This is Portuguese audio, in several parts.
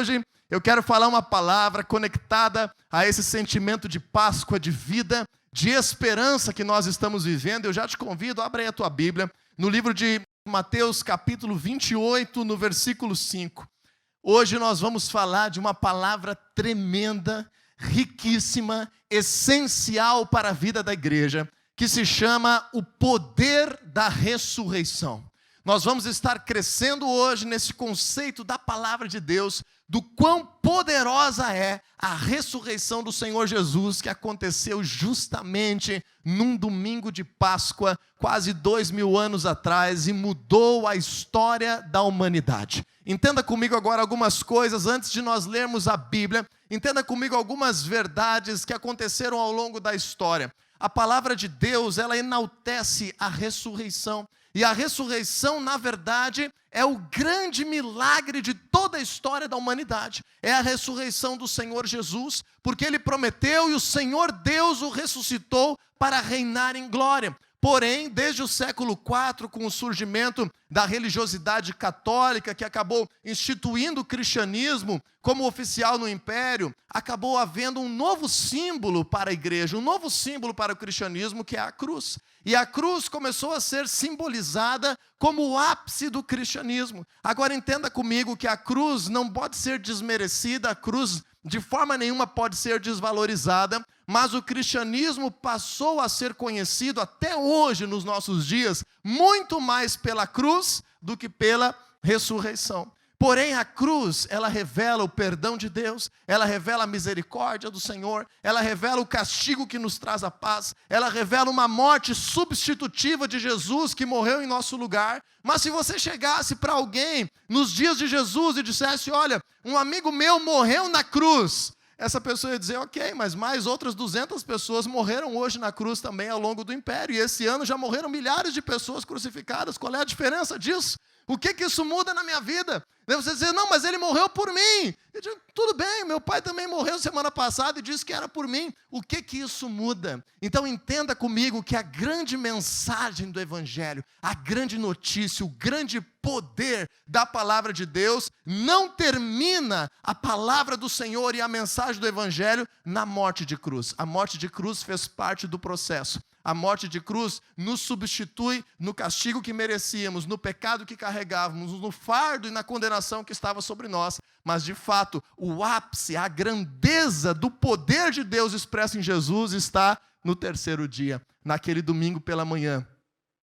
hoje eu quero falar uma palavra conectada a esse sentimento de Páscoa, de vida, de esperança que nós estamos vivendo. Eu já te convido, abre aí a tua Bíblia, no livro de Mateus capítulo 28, no versículo 5. Hoje nós vamos falar de uma palavra tremenda, riquíssima, essencial para a vida da igreja, que se chama o poder da ressurreição. Nós vamos estar crescendo hoje nesse conceito da palavra de Deus, do quão poderosa é a ressurreição do Senhor Jesus, que aconteceu justamente num domingo de Páscoa, quase 2000 anos atrás, e mudou a história da humanidade. Entenda comigo agora algumas coisas antes de nós lermos a Bíblia. Entenda comigo algumas verdades que aconteceram ao longo da história. A palavra de Deus, ela enaltece a ressurreição. E a ressurreição, na verdade, é o grande milagre de toda a história da humanidade. É a ressurreição do Senhor Jesus, porque Ele prometeu e o Senhor Deus o ressuscitou para reinar em glória. Porém, desde o século IV, com o surgimento da religiosidade católica, que acabou instituindo o cristianismo como oficial no império, acabou havendo um novo símbolo para a igreja, um novo símbolo para o cristianismo, que é a cruz. E a cruz começou a ser simbolizada como o ápice do cristianismo. Agora entenda comigo que a cruz não pode ser desmerecida, a cruz de forma nenhuma pode ser desvalorizada, mas o cristianismo passou a ser conhecido até hoje, nos nossos dias, muito mais pela cruz do que pela ressurreição. Porém, a cruz, ela revela o perdão de Deus, ela revela a misericórdia do Senhor, ela revela o castigo que nos traz a paz, ela revela uma morte substitutiva de Jesus que morreu em nosso lugar. Mas se você chegasse para alguém nos dias de Jesus e dissesse, olha, um amigo meu morreu na cruz, essa pessoa ia dizer, ok, mas mais outras 200 pessoas morreram hoje na cruz também ao longo do império, e esse ano já morreram milhares de pessoas crucificadas. Qual é a diferença disso? O que isso muda na minha vida? Deve você dizer, não, mas ele morreu por mim. Eu digo, tudo bem, meu pai também morreu semana passada e disse que era por mim. O que isso muda? Então entenda comigo que a grande mensagem do Evangelho, a grande notícia, o grande poder da palavra de Deus, não termina a palavra do Senhor e a mensagem do Evangelho na morte de cruz. A morte de cruz fez parte do processo. A morte de cruz nos substitui no castigo que merecíamos, no pecado que carregávamos, no fardo e na condenação que estava sobre nós. Mas, de fato, o ápice, a grandeza do poder de Deus expresso em Jesus está no terceiro dia, naquele domingo pela manhã,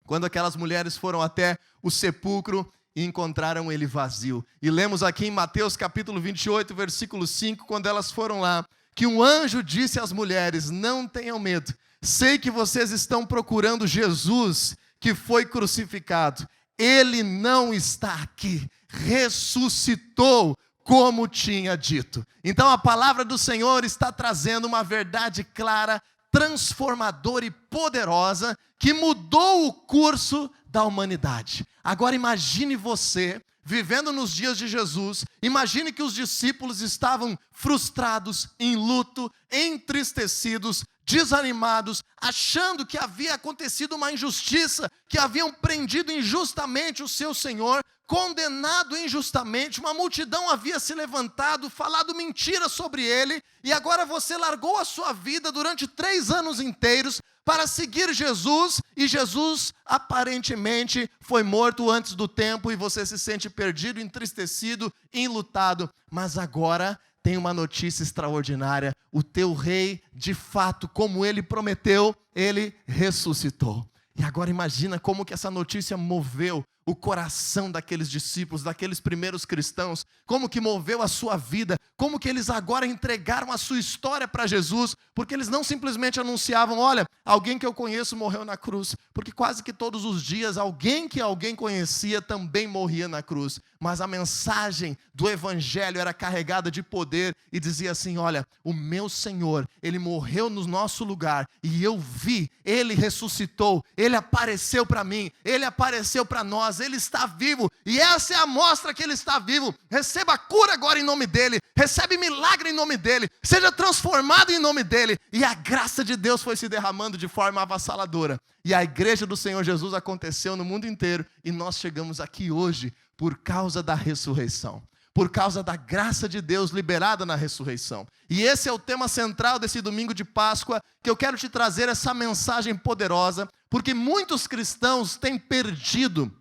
quando aquelas mulheres foram até o sepulcro e encontraram ele vazio. E lemos aqui em Mateus capítulo 28, versículo 5, quando elas foram lá, que um anjo disse às mulheres, não tenham medo. Sei que vocês estão procurando Jesus que foi crucificado. Ele não está aqui. Ressuscitou como tinha dito. Então a palavra do Senhor está trazendo uma verdade clara, transformadora e poderosa que mudou o curso da humanidade. Agora imagine você vivendo nos dias de Jesus, imagine que os discípulos estavam frustrados, em luto, entristecidos, desanimados, achando que havia acontecido uma injustiça, que haviam prendido injustamente o seu Senhor, condenado injustamente, uma multidão havia se levantado, falado mentira sobre ele, e agora você largou a sua vida durante 3 anos inteiros para seguir Jesus, e Jesus aparentemente foi morto antes do tempo, e você se sente perdido, entristecido, enlutado, mas agora tem uma notícia extraordinária, o teu rei, de fato, como ele prometeu, ele ressuscitou. E agora imagina como que essa notícia moveu o coração daqueles discípulos, daqueles primeiros cristãos, como que moveu a sua vida, como que eles agora entregaram a sua história para Jesus, porque eles não simplesmente anunciavam, olha, alguém que eu conheço morreu na cruz, porque quase que todos os dias alguém que alguém conhecia também morria na cruz, mas a mensagem do Evangelho era carregada de poder e dizia assim, olha, o meu Senhor, Ele morreu no nosso lugar e eu vi, Ele ressuscitou, Ele apareceu para mim, Ele apareceu para nós, Ele está vivo e essa é a mostra que Ele está vivo. Receba cura agora em nome dEle, recebe milagre em nome dEle, seja transformado em nome dEle. E a graça de Deus foi se derramando de forma avassaladora. E a igreja do Senhor Jesus aconteceu no mundo inteiro e nós chegamos aqui hoje por causa da ressurreição. por causa da graça de Deus liberada na ressurreição. E esse é o tema central desse domingo de Páscoa, que eu quero te trazer essa mensagem poderosa, porque muitos cristãos têm perdido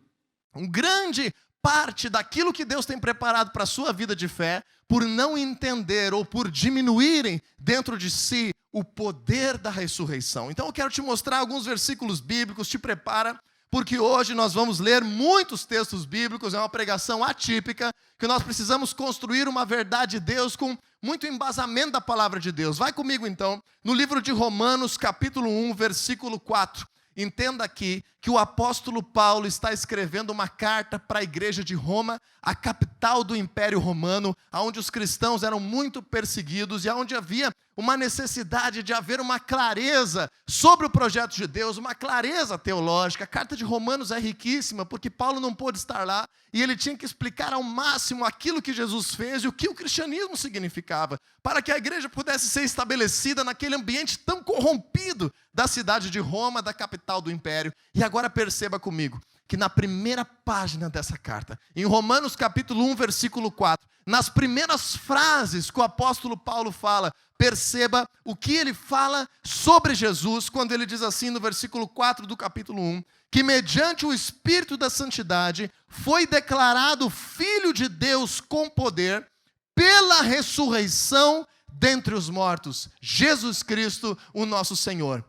uma grande parte daquilo que Deus tem preparado para a sua vida de fé, por não entender ou por diminuírem dentro de si o poder da ressurreição. Então eu quero te mostrar alguns versículos bíblicos, te prepara, porque hoje nós vamos ler muitos textos bíblicos, é uma pregação atípica, que nós precisamos construir uma verdade de Deus com muito embasamento da palavra de Deus. Vai comigo então, no livro de Romanos, capítulo 1, versículo 4. Entenda aqui que o apóstolo Paulo está escrevendo uma carta para a igreja de Roma, a capital do Império Romano, onde os cristãos eram muito perseguidos e onde havia uma necessidade de haver uma clareza sobre o projeto de Deus, uma clareza teológica. A carta de Romanos é riquíssima, porque Paulo não pôde estar lá e ele tinha que explicar ao máximo aquilo que Jesus fez e o que o cristianismo significava, para que a igreja pudesse ser estabelecida naquele ambiente tão corrompido da cidade de Roma, da capital do Império. E agora perceba comigo, que na primeira página dessa carta, em Romanos capítulo 1, versículo 4, nas primeiras frases que o apóstolo Paulo fala, perceba o que ele fala sobre Jesus, quando ele diz assim no versículo 4 do capítulo 1, que mediante o Espírito da Santidade, foi declarado Filho de Deus com poder, pela ressurreição dentre os mortos, Jesus Cristo, o nosso Senhor.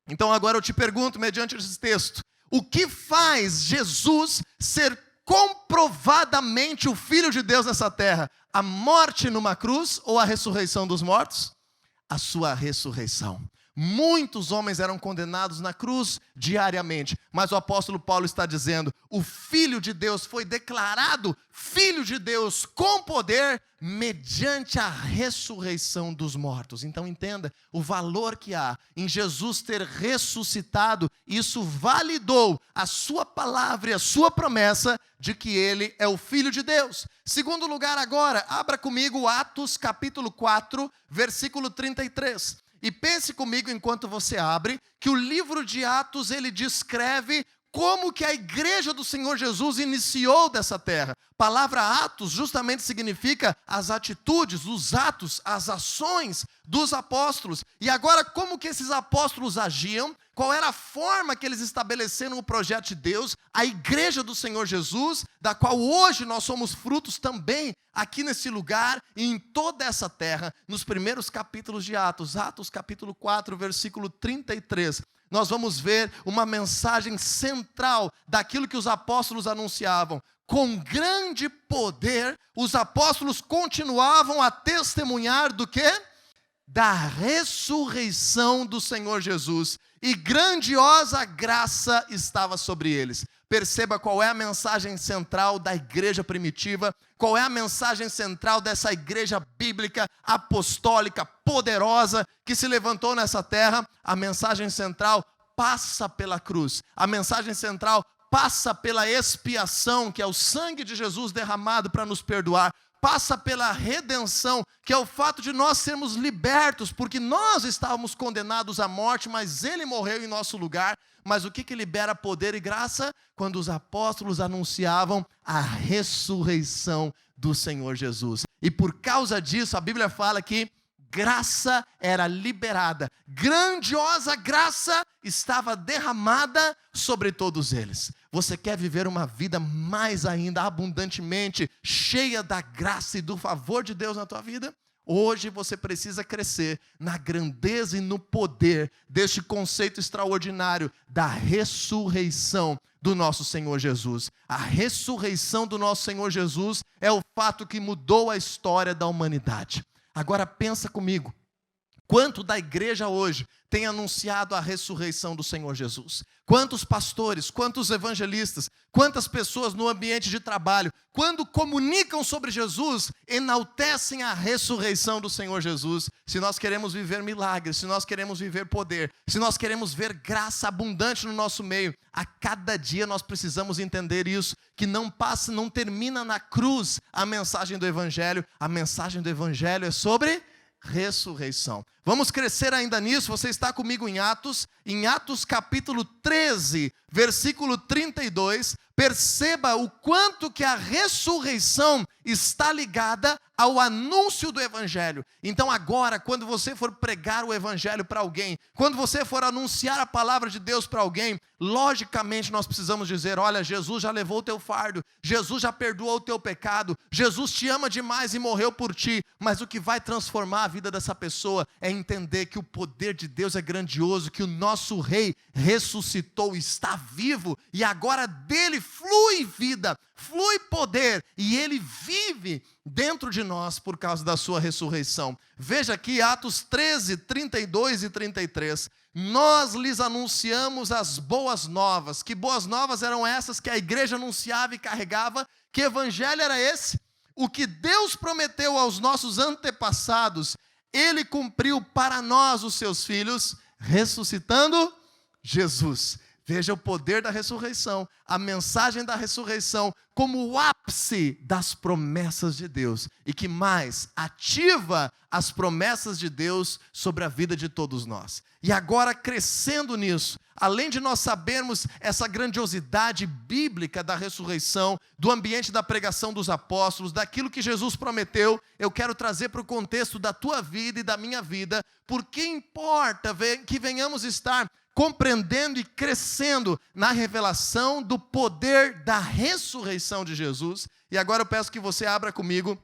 Então agora eu te pergunto, mediante esse texto, o que faz Jesus ser comprovadamente o Filho de Deus nessa terra? A morte numa cruz ou a ressurreição dos mortos? A sua ressurreição. Muitos homens eram condenados na cruz diariamente, mas o apóstolo Paulo está dizendo, o Filho de Deus foi declarado Filho de Deus com poder mediante a ressurreição dos mortos. Então entenda o valor que há em Jesus ter ressuscitado. Isso validou a sua palavra e a sua promessa de que ele é o Filho de Deus. Segundo lugar agora, abra comigo Atos capítulo 4, versículo 33. E pense comigo enquanto você abre, que o livro de Atos ele descreve como que a igreja do Senhor Jesus iniciou dessa terra. A palavra atos justamente significa as atitudes, os atos, as ações dos apóstolos. E agora como que esses apóstolos agiam? Qual era a forma que eles estabeleceram o projeto de Deus? A igreja do Senhor Jesus, da qual hoje nós somos frutos também aqui nesse lugar e em toda essa terra, nos primeiros capítulos de Atos, Atos capítulo 4, versículo 33, nós vamos ver uma mensagem central daquilo que os apóstolos anunciavam. Com grande poder, os apóstolos continuavam a testemunhar do quê? Da ressurreição do Senhor Jesus. E grandiosa graça estava sobre eles. Perceba qual é a mensagem central da igreja primitiva, qual é a mensagem central dessa igreja bíblica, apostólica, poderosa, que se levantou nessa terra. A mensagem central passa pela cruz. A mensagem central passa pela expiação, que é o sangue de Jesus derramado para nos perdoar. Passa pela redenção, que é o fato de nós sermos libertos, porque nós estávamos condenados à morte, mas Ele morreu em nosso lugar. Mas o que libera poder e graça? Quando os apóstolos anunciavam a ressurreição do Senhor Jesus. E por causa disso, a Bíblia fala que graça era liberada, grandiosa graça estava derramada sobre todos eles. Você quer viver uma vida mais ainda abundantemente, cheia da graça e do favor de Deus na tua vida? Hoje você precisa crescer na grandeza e no poder deste conceito extraordinário da ressurreição do nosso Senhor Jesus. A ressurreição do nosso Senhor Jesus é o fato que mudou a história da humanidade. Agora pensa comigo, quanto da igreja hoje tem anunciado a ressurreição do Senhor Jesus? Quantos pastores, quantos evangelistas, quantas pessoas no ambiente de trabalho, quando comunicam sobre Jesus, enaltecem a ressurreição do Senhor Jesus? Se nós queremos viver milagres, se nós queremos viver poder, se nós queremos ver graça abundante no nosso meio, a cada dia nós precisamos entender isso, que não passa, não termina na cruz a mensagem do Evangelho. A mensagem do Evangelho é sobre ressurreição. Vamos crescer ainda nisso. Você está comigo em Atos capítulo 13, versículo 32, perceba o quanto que a ressurreição está ligada ao anúncio do Evangelho. Então agora, quando você for pregar o Evangelho para alguém, quando você for anunciar a palavra de Deus para alguém, logicamente nós precisamos dizer: olha, Jesus já levou o teu fardo, Jesus já perdoou o teu pecado, Jesus te ama demais e morreu por ti. Mas o que vai transformar a vida dessa pessoa é entender que o poder de Deus é grandioso, que o nosso Rei ressuscitou, está vivo, e agora dele flui vida, flui poder, e ele vive dentro de nós por causa da sua ressurreição. Veja aqui Atos 13, 32 e 33. Nós lhes anunciamos as boas novas. Que boas novas eram essas que a igreja anunciava e carregava? Que evangelho era esse? O que Deus prometeu aos nossos antepassados, ele cumpriu para nós, os seus filhos, ressuscitando Jesus. Veja o poder da ressurreição, a mensagem da ressurreição como o ápice das promessas de Deus, e que mais ativa as promessas de Deus sobre a vida de todos nós. E agora, crescendo nisso, além de nós sabermos essa grandiosidade bíblica da ressurreição, do ambiente da pregação dos apóstolos, daquilo que Jesus prometeu, eu quero trazer para o contexto da tua vida e da minha vida, porque importa que venhamos estar compreendendo e crescendo na revelação do poder da ressurreição de Jesus. E agora eu peço que você abra comigo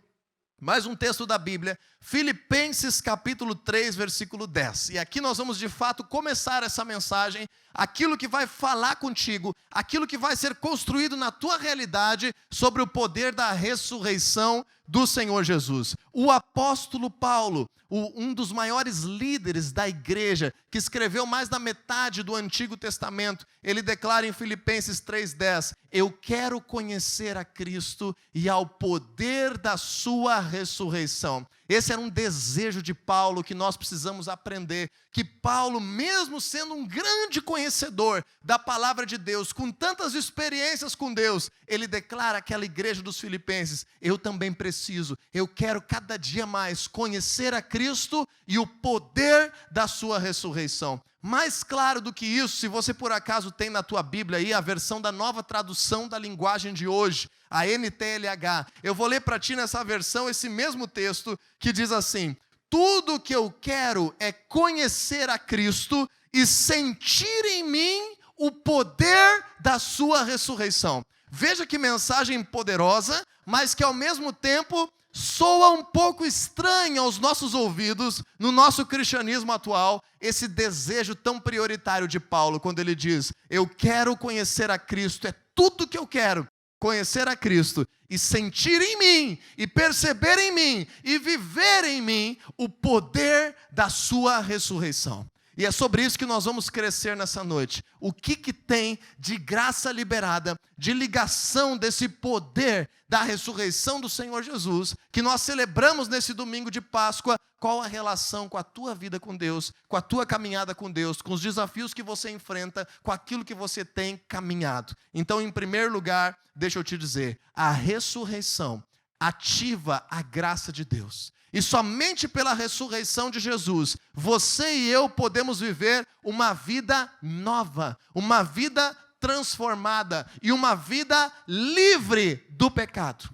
mais um texto da Bíblia, Filipenses capítulo 3, versículo 10. E aqui nós vamos de fato começar essa mensagem, aquilo que vai falar contigo, aquilo que vai ser construído na tua realidade sobre o poder da ressurreição do Senhor Jesus. O apóstolo Paulo, um dos maiores líderes da igreja, que escreveu mais da metade do Antigo Testamento, ele declara em Filipenses 3,10: eu quero conhecer a Cristo e ao poder da sua ressurreição. Esse era um desejo de Paulo que nós precisamos aprender, que Paulo, mesmo sendo um grande conhecedor da palavra de Deus, com tantas experiências com Deus, ele declara àquela igreja dos Filipenses: eu também preciso, eu quero cada dia mais conhecer a Cristo e o poder da sua ressurreição. Mais claro do que isso, se você por acaso tem na tua Bíblia aí a versão da Nova Tradução da Linguagem de Hoje, a NTLH, eu vou ler para ti nessa versão esse mesmo texto que diz assim: tudo que eu quero é conhecer a Cristo e sentir em mim o poder da sua ressurreição. Veja que mensagem poderosa, mas que ao mesmo tempo soa um pouco estranho aos nossos ouvidos, no nosso cristianismo atual, esse desejo tão prioritário de Paulo, quando ele diz: eu quero conhecer a Cristo, é tudo que eu quero, conhecer a Cristo e sentir em mim, e perceber em mim, e viver em mim o poder da sua ressurreição. E é sobre isso que nós vamos crescer nessa noite. O que tem de graça liberada, de ligação desse poder da ressurreição do Senhor Jesus, que nós celebramos nesse domingo de Páscoa? Qual a relação com a tua vida com Deus, com a tua caminhada com Deus, com os desafios que você enfrenta, com aquilo que você tem caminhado? Então, em primeiro lugar, deixa eu te dizer, a ressurreição ativa a graça de Deus. E somente pela ressurreição de Jesus, você e eu podemos viver uma vida nova, uma vida transformada e uma vida livre do pecado.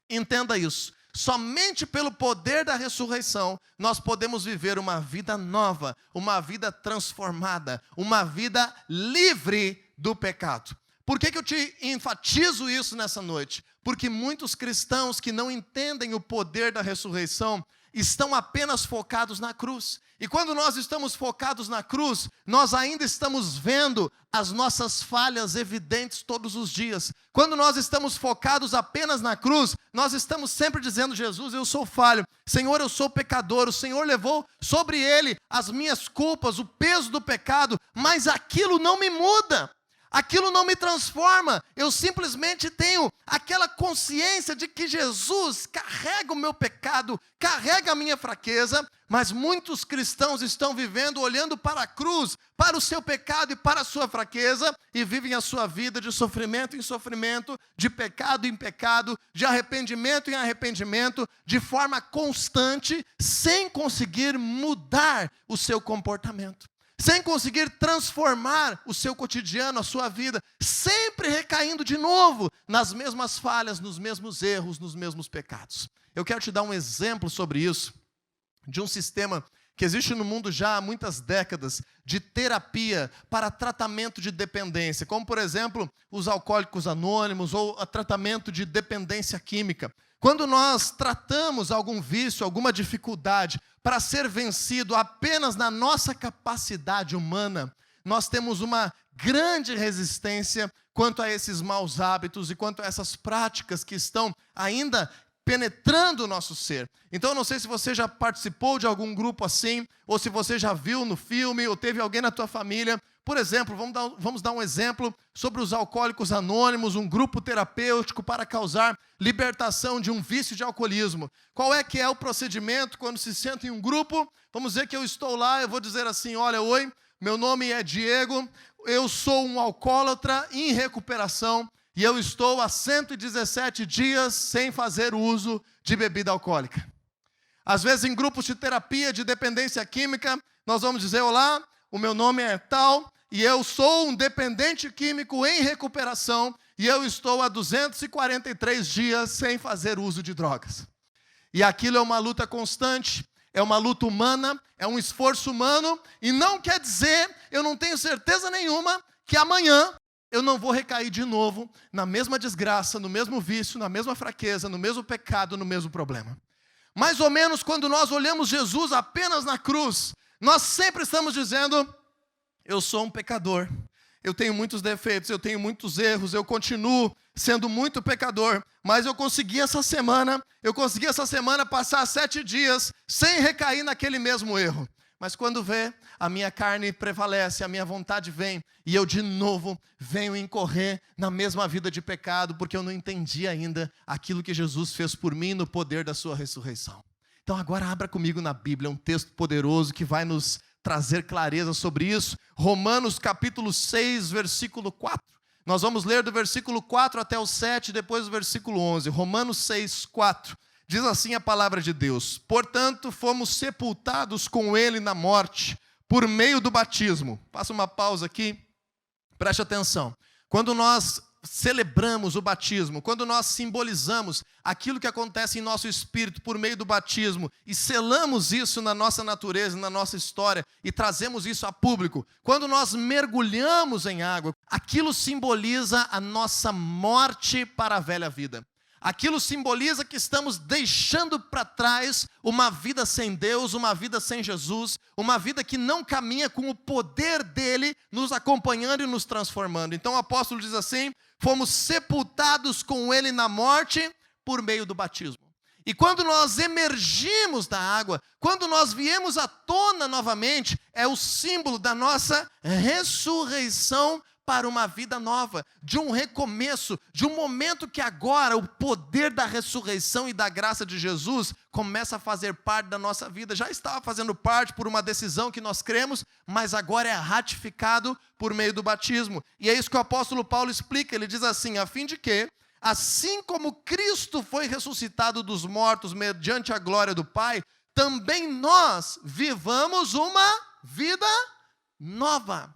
Entenda isso. Somente pelo poder da ressurreição, nós podemos viver uma vida nova, uma vida transformada, uma vida livre do pecado. Por que eu te enfatizo isso nessa noite? Porque muitos cristãos que não entendem o poder da ressurreição estão apenas focados na cruz. E quando nós estamos focados na cruz, nós ainda estamos vendo as nossas falhas evidentes todos os dias. Quando nós estamos focados apenas na cruz, nós estamos sempre dizendo: Jesus, eu sou falho. Senhor, eu sou pecador. O Senhor levou sobre ele as minhas culpas, o peso do pecado, mas aquilo não me muda. Aquilo não me transforma, eu simplesmente tenho aquela consciência de que Jesus carrega o meu pecado, carrega a minha fraqueza, mas muitos cristãos estão vivendo olhando para a cruz, para o seu pecado e para a sua fraqueza, e vivem a sua vida de sofrimento em sofrimento, de pecado em pecado, de arrependimento em arrependimento, de forma constante, sem conseguir mudar o seu comportamento. sem conseguir transformar o seu cotidiano, a sua vida, sempre recaindo de novo nas mesmas falhas, nos mesmos erros, nos mesmos pecados. Eu quero te dar um exemplo sobre isso, de um sistema que existe no mundo já há muitas décadas, de terapia para tratamento de dependência, como, por exemplo, os alcoólicos anônimos ou tratamento de dependência química. Quando nós tratamos algum vício, alguma dificuldade, para ser vencido apenas na nossa capacidade humana, nós temos uma grande resistência quanto a esses maus hábitos e quanto a essas práticas que estão ainda penetrando o nosso ser. Então, eu não sei se você já participou de algum grupo assim, ou se você já viu no filme, ou teve alguém na tua família. Por exemplo, vamos dar um exemplo sobre os alcoólicos anônimos, um grupo terapêutico para causar libertação de um vício de alcoolismo. Qual é que é o procedimento quando se senta em um grupo? Vamos dizer que eu estou lá, eu vou dizer assim, olha, oi, meu nome é Diego, eu sou um alcoólatra em recuperação, e eu estou há 117 dias sem fazer uso de bebida alcoólica. Às vezes, em grupos de terapia de dependência química, nós vamos dizer, olá, o meu nome é tal, e eu sou um dependente químico em recuperação, e eu estou há 243 dias sem fazer uso de drogas. E aquilo é uma luta constante, é uma luta humana, é um esforço humano, e não quer dizer, eu não tenho certeza nenhuma, que amanhã eu não vou recair de novo na mesma desgraça, no mesmo vício, na mesma fraqueza, no mesmo pecado, no mesmo problema. Mais ou menos quando nós olhamos Jesus apenas na cruz, nós sempre estamos dizendo, eu sou um pecador, eu tenho muitos defeitos, eu tenho muitos erros, eu continuo sendo muito pecador, mas eu consegui essa semana passar 7 dias sem recair naquele mesmo erro. Mas quando vê, a minha carne prevalece, a minha vontade vem, e eu de novo venho incorrer na mesma vida de pecado, porque eu não entendi ainda aquilo que Jesus fez por mim no poder da sua ressurreição. Então agora abra comigo na Bíblia, um texto poderoso que vai nos trazer clareza sobre isso. Romanos capítulo 6, versículo 4. Nós vamos ler do versículo 4 até o 7, depois do versículo 11. Romanos 6, 4. Diz assim a palavra de Deus: portanto, fomos sepultados com ele na morte, por meio do batismo. Faça uma pausa aqui, preste atenção. Quando nós celebramos o batismo, quando nós simbolizamos aquilo que acontece em nosso espírito por meio do batismo, e selamos isso na nossa natureza, na nossa história, e trazemos isso a público, quando nós mergulhamos em água, aquilo simboliza a nossa morte para a velha vida. Aquilo simboliza que estamos deixando para trás uma vida sem Deus, uma vida sem Jesus, uma vida que não caminha com o poder dele nos acompanhando e nos transformando. Então o apóstolo diz assim, fomos sepultados com ele na morte por meio do batismo. E quando nós emergimos da água, quando nós viemos à tona novamente, é o símbolo da nossa ressurreição para uma vida nova, de um recomeço, de um momento que agora o poder da ressurreição e da graça de Jesus começa a fazer parte da nossa vida. Já estava fazendo parte por uma decisão que nós cremos, mas agora é ratificado por meio do batismo. E é isso que o apóstolo Paulo explica, ele diz assim, a fim de que, assim como Cristo foi ressuscitado dos mortos mediante a glória do Pai, também nós vivamos uma vida nova.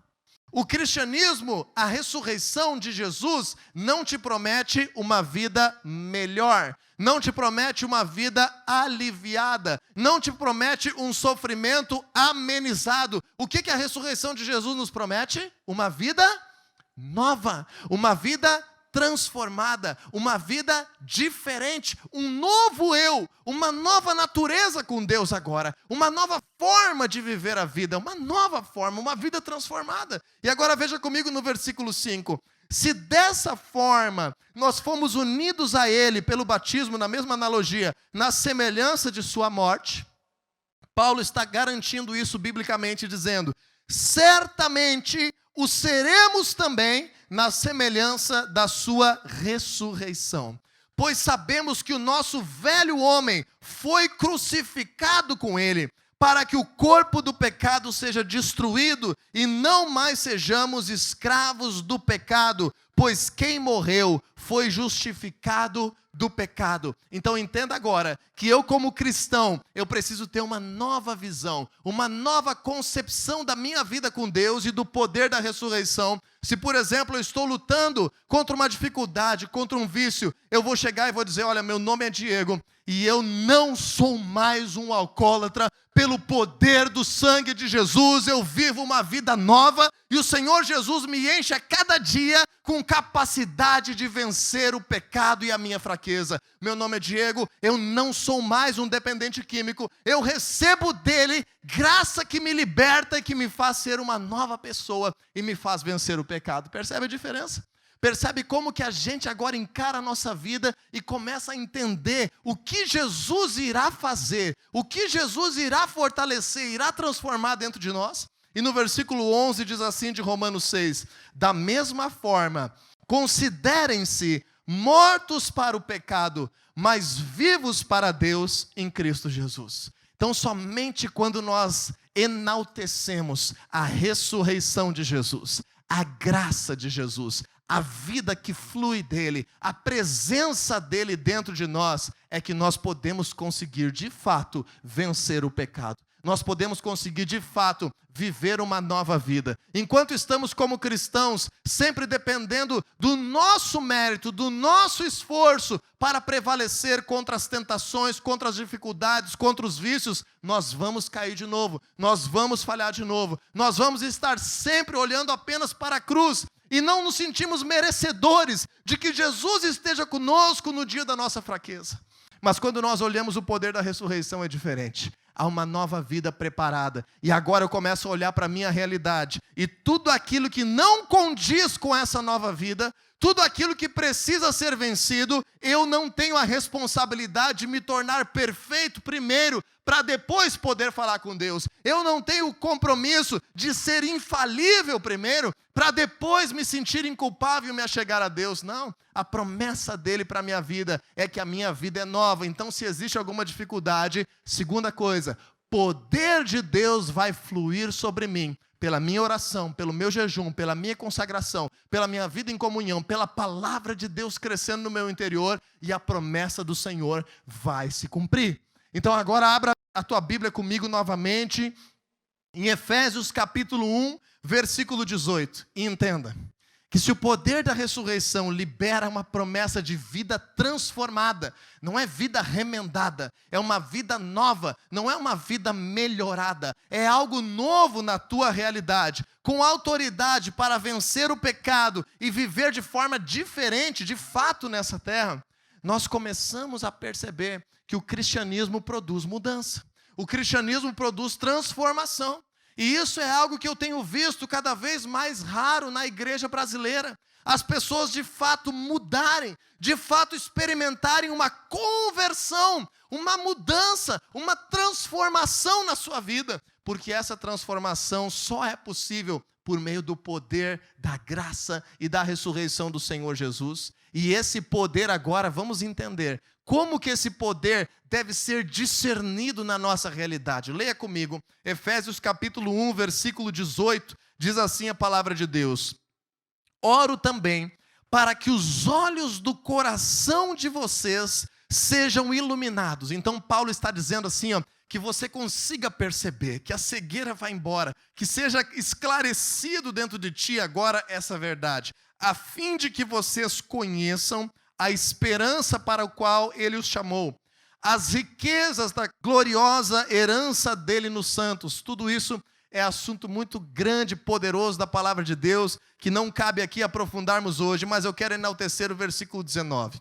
O cristianismo, a ressurreição de Jesus, não te promete uma vida melhor, não te promete uma vida aliviada, não te promete um sofrimento amenizado. O que a ressurreição de Jesus nos promete? Uma vida nova, uma vida transformada, uma vida diferente, um novo eu, uma nova natureza com Deus agora, uma nova forma de viver a vida, uma nova forma, uma vida transformada. E agora veja comigo no versículo 5. Se dessa forma nós fomos unidos a Ele pelo batismo, na mesma analogia, na semelhança de sua morte, Paulo está garantindo isso biblicamente, dizendo, certamente o seremos também na semelhança da sua ressurreição. Pois sabemos que o nosso velho homem foi crucificado com ele, para que o corpo do pecado seja destruído e não mais sejamos escravos do pecado, pois quem morreu foi justificado do pecado. Então entenda agora que eu, como cristão, eu preciso ter uma nova visão, uma nova concepção da minha vida com Deus e do poder da ressurreição. Se, por exemplo, eu estou lutando contra uma dificuldade, contra um vício, eu vou chegar e vou dizer: olha, meu nome é Diego e eu não sou mais um alcoólatra. Pelo poder do sangue de Jesus, eu vivo uma vida nova e o Senhor Jesus me enche a cada dia com capacidade de vencer o pecado e a minha fraqueza. Meu nome é Diego, eu não sou mais um dependente químico, eu recebo dele graça que me liberta e que me faz ser uma nova pessoa e me faz vencer o pecado. Percebe a diferença? Percebe como que a gente agora encara a nossa vida e começa a entender o que Jesus irá fazer, o que Jesus irá fortalecer, irá transformar dentro de nós? E no versículo 11 diz assim de Romanos 6, da mesma forma, considerem-se mortos para o pecado, mas vivos para Deus em Cristo Jesus. Então somente quando nós enaltecemos a ressurreição de Jesus, a graça de Jesus, a vida que flui dele, a presença dele dentro de nós, é que nós podemos conseguir de fato vencer o pecado. Nós podemos conseguir de fato viver uma nova vida. Enquanto estamos como cristãos, sempre dependendo do nosso mérito, do nosso esforço para prevalecer contra as tentações, contra as dificuldades, contra os vícios, nós vamos cair de novo, nós vamos falhar de novo, nós vamos estar sempre olhando apenas para a cruz e não nos sentimos merecedores de que Jesus esteja conosco no dia da nossa fraqueza. Mas quando nós olhamos o poder da ressurreição é diferente. Há uma nova vida preparada. E agora eu começo a olhar para a minha realidade. E tudo aquilo que não condiz com essa nova vida, tudo aquilo que precisa ser vencido, eu não tenho a responsabilidade de me tornar perfeito primeiro, para depois poder falar com Deus. Eu não tenho o compromisso de ser infalível primeiro, para depois me sentir inculpável e me achegar a Deus. Não, a promessa dele para a minha vida é que a minha vida é nova. Então, se existe alguma dificuldade, segunda coisa, poder de Deus vai fluir sobre mim, pela minha oração, pelo meu jejum, pela minha consagração, pela minha vida em comunhão, pela palavra de Deus crescendo no meu interior, e a promessa do Senhor vai se cumprir. Então agora abra a tua Bíblia comigo novamente, em Efésios capítulo 1, versículo 18, e entenda que se o poder da ressurreição libera uma promessa de vida transformada, não é vida remendada, é uma vida nova, não é uma vida melhorada, é algo novo na tua realidade, com autoridade para vencer o pecado e viver de forma diferente, de fato, nessa terra, nós começamos a perceber que o cristianismo produz mudança, o cristianismo produz transformação. E isso é algo que eu tenho visto cada vez mais raro na igreja brasileira. As pessoas de fato mudarem, de fato experimentarem uma conversão, uma mudança, uma transformação na sua vida. Porque essa transformação só é possível por meio do poder da graça e da ressurreição do Senhor Jesus. E esse poder agora, vamos entender como que esse poder deve ser discernido na nossa realidade. Leia comigo, Efésios capítulo 1, versículo 18, diz assim a palavra de Deus: oro também para que os olhos do coração de vocês sejam iluminados. Então Paulo está dizendo assim, que você consiga perceber, que a cegueira vá embora, que seja esclarecido dentro de ti agora essa verdade, a fim de que vocês conheçam a esperança para a qual ele os chamou, as riquezas da gloriosa herança dele nos santos. Tudo isso é assunto muito grande, poderoso da palavra de Deus, que não cabe aqui aprofundarmos hoje, mas eu quero enaltecer o versículo 19.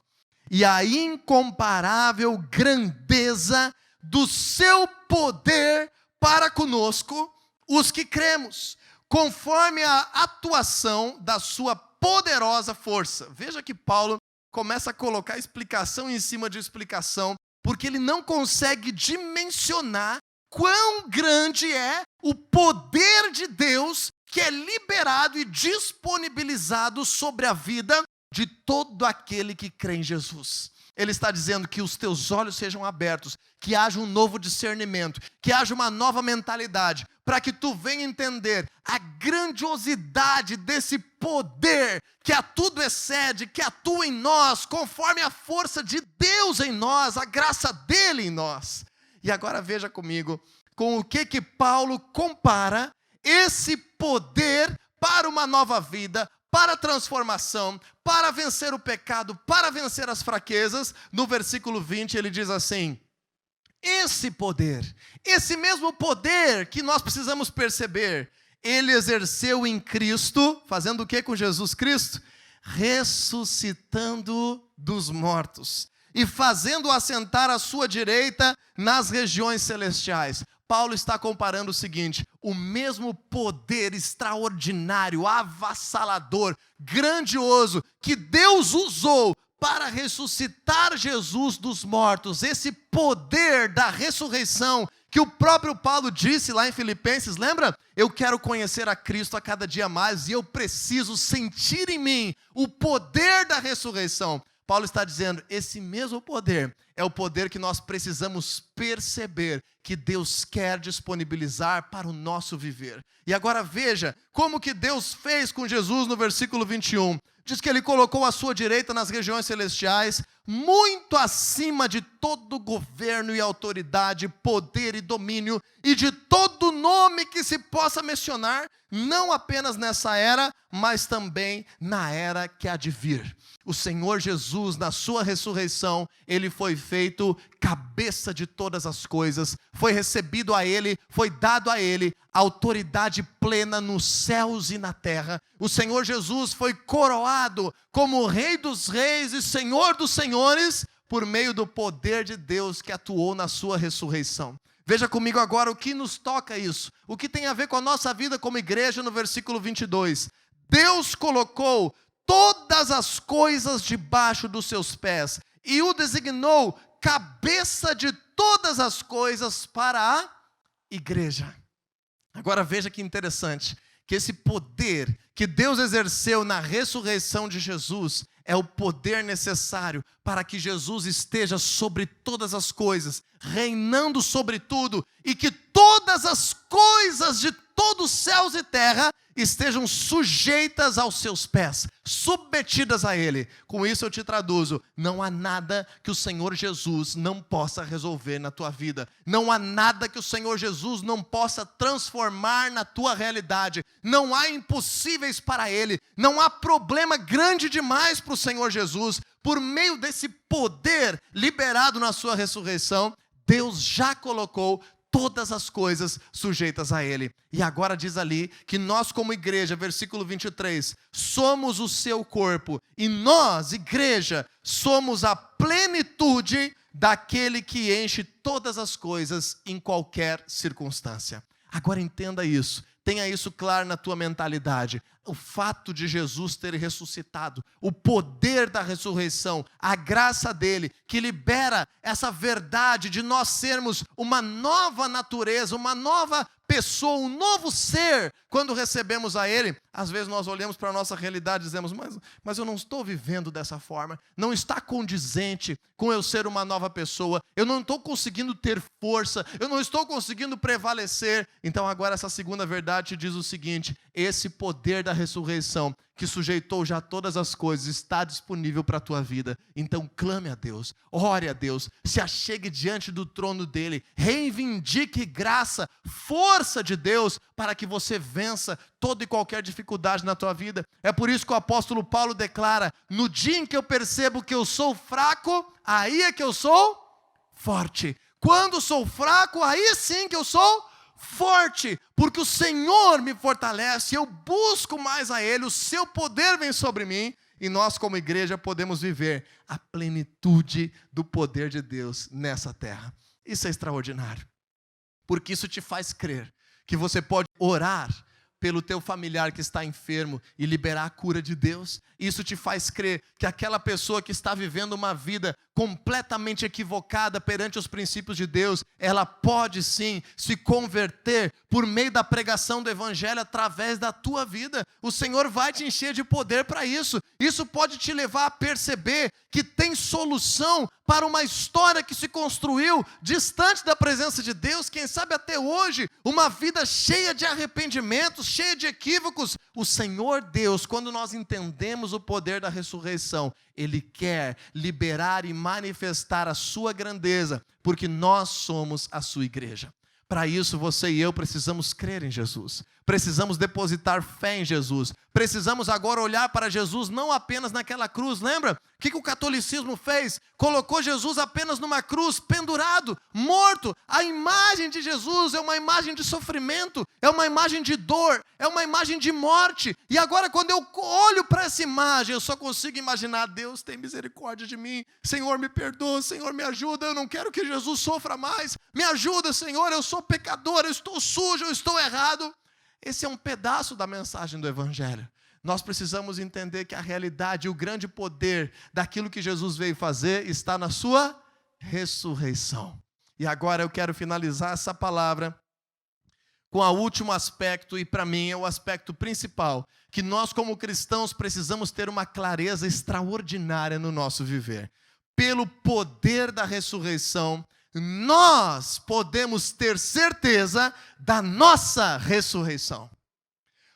E a incomparável grandeza do seu poder para conosco, os que cremos, conforme a atuação da sua poderosa força. Veja que Paulo começa a colocar explicação em cima de explicação, porque ele não consegue dimensionar quão grande é o poder de Deus que é liberado e disponibilizado sobre a vida de todo aquele que crê em Jesus. Ele está dizendo que os teus olhos sejam abertos, que haja um novo discernimento, que haja uma nova mentalidade, para que tu venha entender a grandiosidade desse poder que a tudo excede, que atua em nós, conforme a força de Deus em nós, a graça dele em nós. E agora veja comigo, com o que Paulo compara esse poder para uma nova vida, para a transformação, para vencer o pecado, para vencer as fraquezas. No versículo 20 ele diz assim: esse poder, esse mesmo poder que nós precisamos perceber, ele exerceu em Cristo, fazendo o que com Jesus Cristo? Ressuscitando dos mortos e fazendo assentar à sua direita nas regiões celestiais. Paulo está comparando o seguinte: o mesmo poder extraordinário, avassalador, grandioso, que Deus usou para ressuscitar Jesus dos mortos, esse poder da ressurreição, que o próprio Paulo disse lá em Filipenses, lembra? Eu quero conhecer a Cristo a cada dia mais e eu preciso sentir em mim o poder da ressurreição. Paulo está dizendo, esse mesmo poder é o poder que nós precisamos perceber que Deus quer disponibilizar para o nosso viver. E agora veja como que Deus fez com Jesus no versículo 21. Diz que ele colocou à sua direita nas regiões celestiais, muito acima de todo governo e autoridade, poder e domínio, e de todo nome que se possa mencionar, não apenas nessa era, mas também na era que há de vir. O Senhor Jesus, na sua ressurreição, ele foi feito cabeça de todas as coisas, foi recebido a ele, foi dado a ele autoridade plena nos céus e na terra. O Senhor Jesus foi coroado como Rei dos Reis e Senhor dos Senhores, por meio do poder de Deus que atuou na sua ressurreição. Veja comigo agora o que nos toca isso, o que tem a ver com a nossa vida como igreja no versículo 22. Deus colocou todas as coisas debaixo dos seus pés e o designou cabeça de todas as coisas para a igreja. Agora veja que interessante, que esse poder que Deus exerceu na ressurreição de Jesus é o poder necessário para que Jesus esteja sobre todas as coisas, reinando sobre tudo, e que todas as coisas de todos os céus e terra estejam sujeitas aos seus pés, submetidas a Ele. Com isso eu te traduzo, não há nada que o Senhor Jesus não possa resolver na tua vida, não há nada que o Senhor Jesus não possa transformar na tua realidade, não há impossíveis para Ele, não há problema grande demais para o Senhor Jesus. Por meio desse poder liberado na sua ressurreição, Deus já colocou todas as coisas sujeitas a Ele. E agora diz ali que nós como igreja, versículo 23, somos o seu corpo. E nós, igreja, somos a plenitude daquele que enche todas as coisas em qualquer circunstância. Agora entenda isso. Tenha isso claro na tua mentalidade. O fato de Jesus ter ressuscitado, o poder da ressurreição, a graça dele, que libera essa verdade de nós sermos uma nova natureza, uma nova pessoa, um novo ser, quando recebemos a Ele. Às vezes nós olhamos para a nossa realidade e dizemos, mas eu não estou vivendo dessa forma, não está condizente com eu ser uma nova pessoa, eu não estou conseguindo ter força, eu não estou conseguindo prevalecer. Então agora essa segunda verdade diz o seguinte, esse poder da ressurreição, que sujeitou já todas as coisas, está disponível para a tua vida. Então clame a Deus, ore a Deus, se achegue diante do trono dele, reivindique graça, força de Deus, para que você vença toda e qualquer dificuldade na tua vida. É por isso que o apóstolo Paulo declara, no dia em que eu percebo que eu sou fraco, aí é que eu sou forte. Quando sou fraco, aí sim que eu sou forte, porque o Senhor me fortalece, eu busco mais a Ele, o seu poder vem sobre mim, e nós como igreja podemos viver a plenitude do poder de Deus nessa terra. Isso é extraordinário, porque isso te faz crer que você pode orar pelo teu familiar que está enfermo e liberar a cura de Deus. Isso te faz crer que aquela pessoa que está vivendo uma vida completamente equivocada perante os princípios de Deus, ela pode sim se converter por meio da pregação do Evangelho através da tua vida. O Senhor vai te encher de poder para isso. Isso pode te levar a perceber que tem solução para uma história que se construiu distante da presença de Deus, quem sabe até hoje, uma vida cheia de arrependimentos, cheia de equívocos. O Senhor Deus, quando nós entendemos o poder da ressurreição, Ele quer liberar e manifestar a sua grandeza, porque nós somos a sua igreja. Para isso, você e eu precisamos crer em Jesus. Precisamos depositar fé em Jesus. Precisamos agora olhar para Jesus não apenas naquela cruz. Lembra? O que o catolicismo fez? Colocou Jesus apenas numa cruz, pendurado, morto. A imagem de Jesus é uma imagem de sofrimento, é uma imagem de dor, é uma imagem de morte. E agora, quando eu olho para essa imagem, eu só consigo imaginar: Deus tem misericórdia de mim. Senhor, me perdoa. Senhor, me ajuda. Eu não quero que Jesus sofra mais. Me ajuda, Senhor. Eu sou pecador, eu estou sujo, eu estou errado. Esse é um pedaço da mensagem do Evangelho. Nós precisamos entender que a realidade e o grande poder daquilo que Jesus veio fazer está na sua ressurreição. E agora eu quero finalizar essa palavra com o último aspecto, e para mim é o aspecto principal, que nós como cristãos precisamos ter uma clareza extraordinária no nosso viver. Pelo poder da ressurreição, nós podemos ter certeza da nossa ressurreição.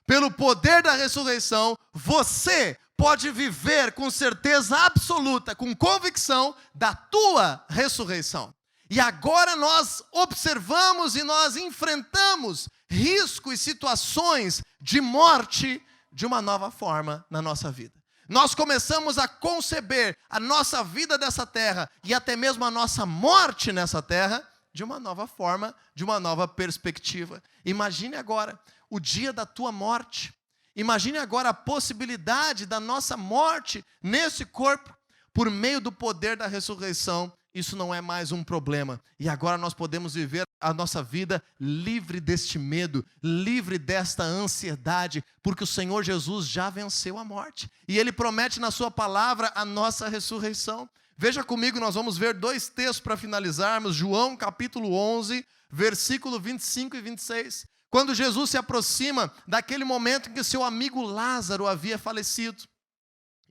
Pelo poder da ressurreição, você pode viver com certeza absoluta, com convicção da tua ressurreição. E agora nós observamos e nós enfrentamos riscos e situações de morte de uma nova forma na nossa vida. Nós começamos a conceber a nossa vida dessa terra e até mesmo a nossa morte nessa terra de uma nova forma, de uma nova perspectiva. Imagine agora o dia da tua morte. Imagine agora a possibilidade da nossa morte nesse corpo. Por meio do poder da ressurreição, isso não é mais um problema. E agora nós podemos viver a nossa vida livre deste medo, livre desta ansiedade, porque o Senhor Jesus já venceu a morte. E Ele promete na sua palavra a nossa ressurreição. Veja comigo, nós vamos ver dois textos para finalizarmos. João capítulo 11, versículo 25 e 26. Quando Jesus se aproxima daquele momento em que seu amigo Lázaro havia falecido.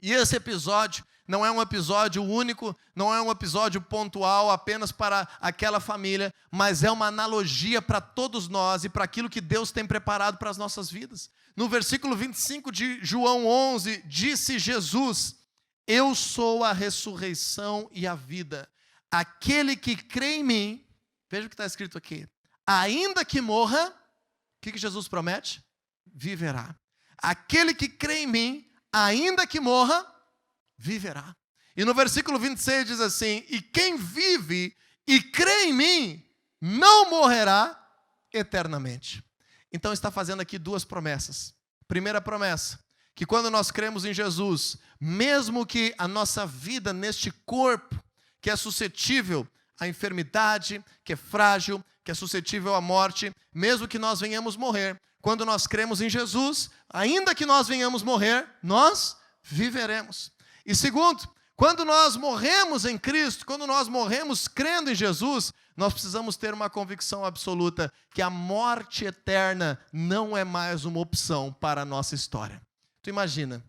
E esse episódio não é um episódio único, não é um episódio pontual apenas para aquela família, mas é uma analogia para todos nós e para aquilo que Deus tem preparado para as nossas vidas. No versículo 25 de João 11, disse Jesus: eu sou a ressurreição e a vida. Aquele que crê em mim, veja o que está escrito aqui, ainda que morra, o que Jesus promete? Viverá. Aquele que crê em mim, ainda que morra, viverá. E no versículo 26 diz assim: e quem vive e crê em mim, não morrerá eternamente. Então está fazendo aqui duas promessas. Primeira promessa, que quando nós cremos em Jesus, mesmo que a nossa vida neste corpo, que é suscetível à enfermidade, que é frágil, que é suscetível à morte, mesmo que nós venhamos morrer, quando nós cremos em Jesus, ainda que nós venhamos morrer, nós viveremos. E segundo, quando nós morremos em Cristo, quando nós morremos crendo em Jesus, nós precisamos ter uma convicção absoluta que a morte eterna não é mais uma opção para a nossa história. Tu imagina,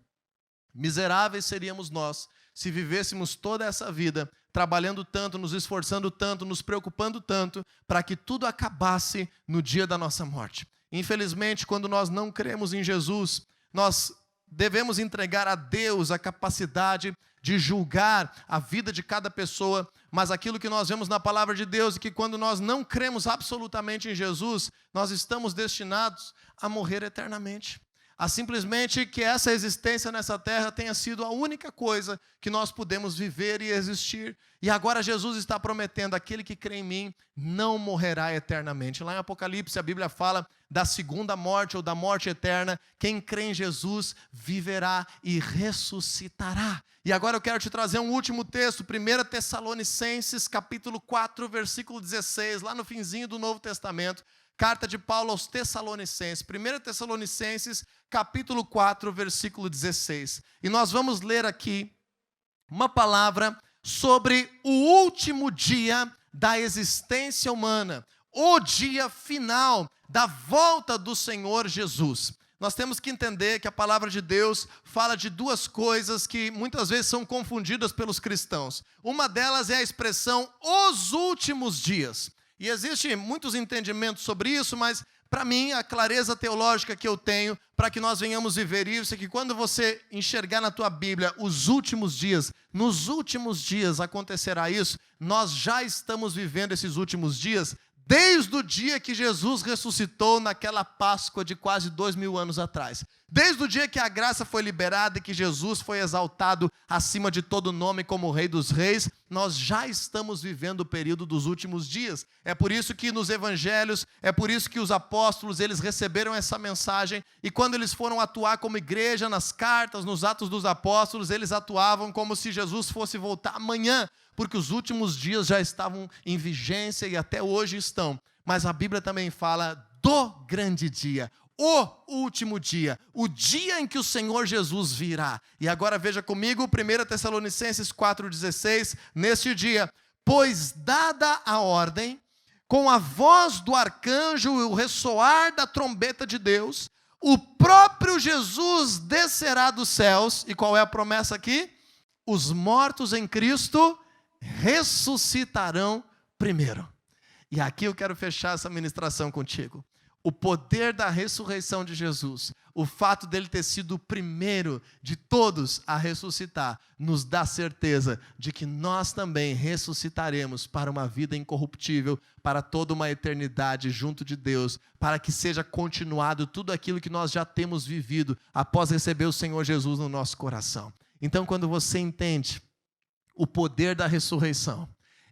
miseráveis seríamos nós se vivêssemos toda essa vida trabalhando tanto, nos esforçando tanto, nos preocupando tanto, para que tudo acabasse no dia da nossa morte. Infelizmente, quando nós não cremos em Jesus, nós devemos entregar a Deus a capacidade de julgar a vida de cada pessoa, mas aquilo que nós vemos na palavra de Deus é que quando nós não cremos absolutamente em Jesus, nós estamos destinados a morrer eternamente. A simplesmente que essa existência nessa terra tenha sido a única coisa que nós podemos viver e existir. E agora Jesus está prometendo: aquele que crê em mim não morrerá eternamente. Lá em Apocalipse a Bíblia fala da segunda morte ou da morte eterna. Quem crê em Jesus viverá e ressuscitará. E agora eu quero te trazer um último texto, 1 Tessalonicenses capítulo 4, versículo 16, lá no finzinho do Novo Testamento. Carta de Paulo aos Tessalonicenses, 1 Tessalonicenses, capítulo 4, versículo 16. E nós vamos ler aqui uma palavra sobre o último dia da existência humana, o dia final da volta do Senhor Jesus. Nós temos que entender que a palavra de Deus fala de duas coisas que muitas vezes são confundidas pelos cristãos. Uma delas é a expressão os últimos dias. E existem muitos entendimentos sobre isso, mas para mim a clareza teológica que eu tenho para que nós venhamos viver isso é que quando você enxergar na tua Bíblia os últimos dias, nos últimos dias acontecerá isso, nós já estamos vivendo esses últimos dias desde o dia que Jesus ressuscitou naquela Páscoa de quase 2000 anos atrás. Desde o dia que a graça foi liberada e que Jesus foi exaltado acima de todo nome como o Rei dos Reis, nós já estamos vivendo o período dos últimos dias. É por isso que nos evangelhos, é por isso que os apóstolos, eles receberam essa mensagem e quando eles foram atuar como igreja nas cartas, nos Atos dos Apóstolos, eles atuavam como se Jesus fosse voltar amanhã, porque os últimos dias já estavam em vigência e até hoje estão. Mas a Bíblia também fala do grande dia, o último dia, o dia em que o Senhor Jesus virá. E agora veja comigo, 1 Tessalonicenses 4,16, neste dia, pois dada a ordem, com a voz do arcanjo e o ressoar da trombeta de Deus, o próprio Jesus descerá dos céus. E qual é a promessa aqui? Os mortos em Cristo ressuscitarão primeiro. E aqui eu quero fechar essa ministração contigo. O poder da ressurreição de Jesus, o fato dele ter sido o primeiro de todos a ressuscitar, nos dá certeza de que nós também ressuscitaremos para uma vida incorruptível, para toda uma eternidade junto de Deus, para que seja continuado tudo aquilo que nós já temos vivido após receber o Senhor Jesus no nosso coração. Então, quando você entende o poder da ressurreição,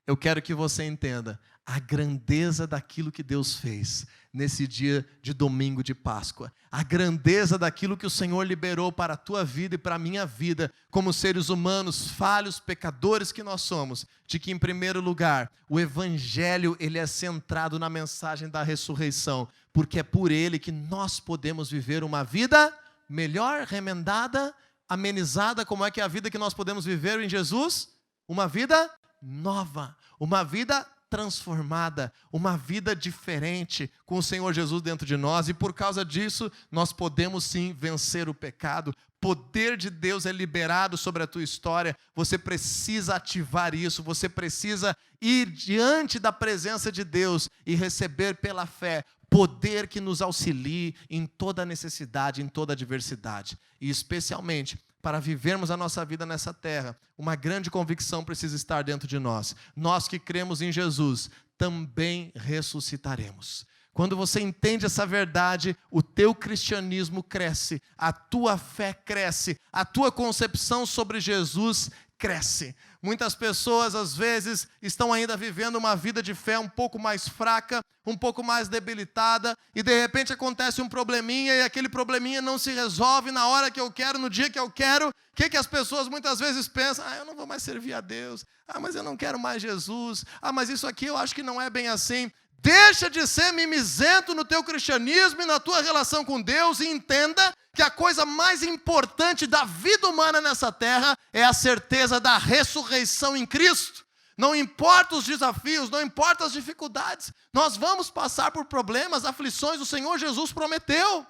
eu quero que você entenda a grandeza daquilo que Deus fez nesse dia de domingo de Páscoa, a grandeza daquilo que o Senhor liberou para a tua vida e para a minha vida, como seres humanos, falhos, pecadores que nós somos, de que em primeiro lugar, o Evangelho ele é centrado na mensagem da ressurreição, porque é por ele que nós podemos viver uma vida melhor, remendada, amenizada. Como é que é a vida que nós podemos viver em Jesus? Uma vida nova, uma vida transformada, uma vida diferente com o Senhor Jesus dentro de nós, e por causa disso nós podemos sim vencer o pecado. Poder de Deus é liberado sobre a tua história. Você precisa ativar isso, você precisa ir diante da presença de Deus e receber pela fé poder que nos auxilie em toda necessidade, em toda adversidade, e especialmente para vivermos a nossa vida nessa terra, uma grande convicção precisa estar dentro de nós. Nós que cremos em Jesus, também ressuscitaremos. Quando você entende essa verdade, o teu cristianismo cresce, a tua fé cresce, a tua concepção sobre Jesus cresce. Muitas pessoas, às vezes, estão ainda vivendo uma vida de fé um pouco mais fraca, um pouco mais debilitada, e de repente acontece um probleminha, e aquele probleminha não se resolve na hora que eu quero, no dia que eu quero. O que as pessoas muitas vezes pensam? Eu não vou mais servir a Deus. Mas eu não quero mais Jesus. Mas isso aqui eu acho que não é bem assim. Deixa de ser mimizento no teu cristianismo e na tua relação com Deus e entenda que a coisa mais importante da vida humana nessa terra é a certeza da ressurreição em Cristo. Não importa os desafios, não importa as dificuldades, nós vamos passar por problemas, aflições, o Senhor Jesus prometeu.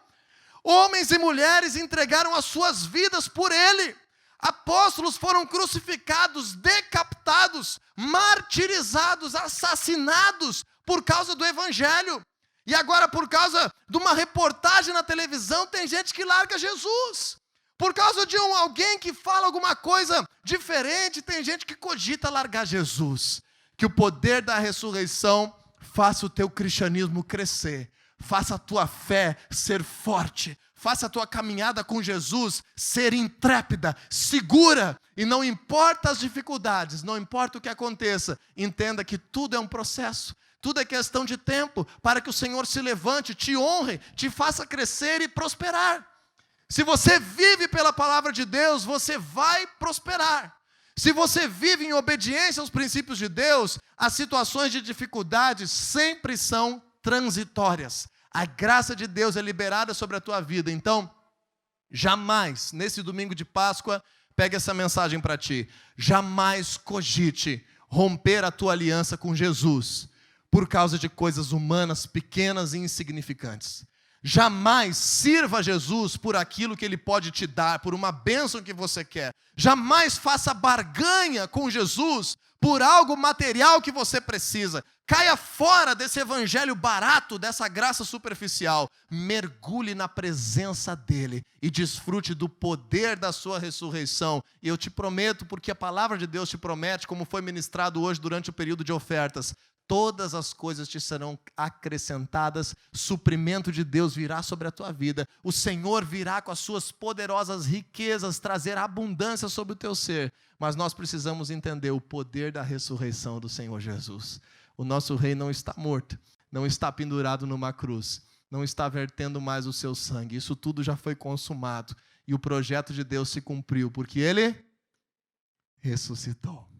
Homens e mulheres entregaram as suas vidas por Ele. Apóstolos foram crucificados, decapitados, martirizados, assassinados por causa do Evangelho. E agora, por causa de uma reportagem na televisão, tem gente que larga Jesus. Por causa de alguém que fala alguma coisa diferente, tem gente que cogita largar Jesus. Que o poder da ressurreição faça o teu cristianismo crescer, faça a tua fé ser forte, faça a tua caminhada com Jesus ser intrépida, segura, e não importa as dificuldades, não importa o que aconteça, entenda que tudo é um processo. Tudo é questão de tempo para que o Senhor se levante, te honre, te faça crescer e prosperar. Se você vive pela palavra de Deus, você vai prosperar. Se você vive em obediência aos princípios de Deus, as situações de dificuldade sempre são transitórias. A graça de Deus é liberada sobre a tua vida. Então, jamais, nesse domingo de Páscoa, Pegue essa mensagem para ti. Jamais cogite romper a tua aliança com Jesus por causa de coisas humanas pequenas e insignificantes. Jamais sirva Jesus por aquilo que Ele pode te dar, por uma bênção que você quer. Jamais faça barganha com Jesus por algo material que você precisa. Caia fora desse evangelho barato, dessa graça superficial. Mergulhe na presença dEle e desfrute do poder da sua ressurreição. E eu te prometo, porque a palavra de Deus te promete, como foi ministrado hoje durante o período de ofertas, todas as coisas te serão acrescentadas, suprimento de Deus virá sobre a tua vida, o Senhor virá com as suas poderosas riquezas, trazer abundância sobre o teu ser, mas nós precisamos entender o poder da ressurreição do Senhor Jesus. O nosso rei não está morto, não está pendurado numa cruz, não está vertendo mais o seu sangue, isso tudo já foi consumado, e o projeto de Deus se cumpriu, porque Ele ressuscitou.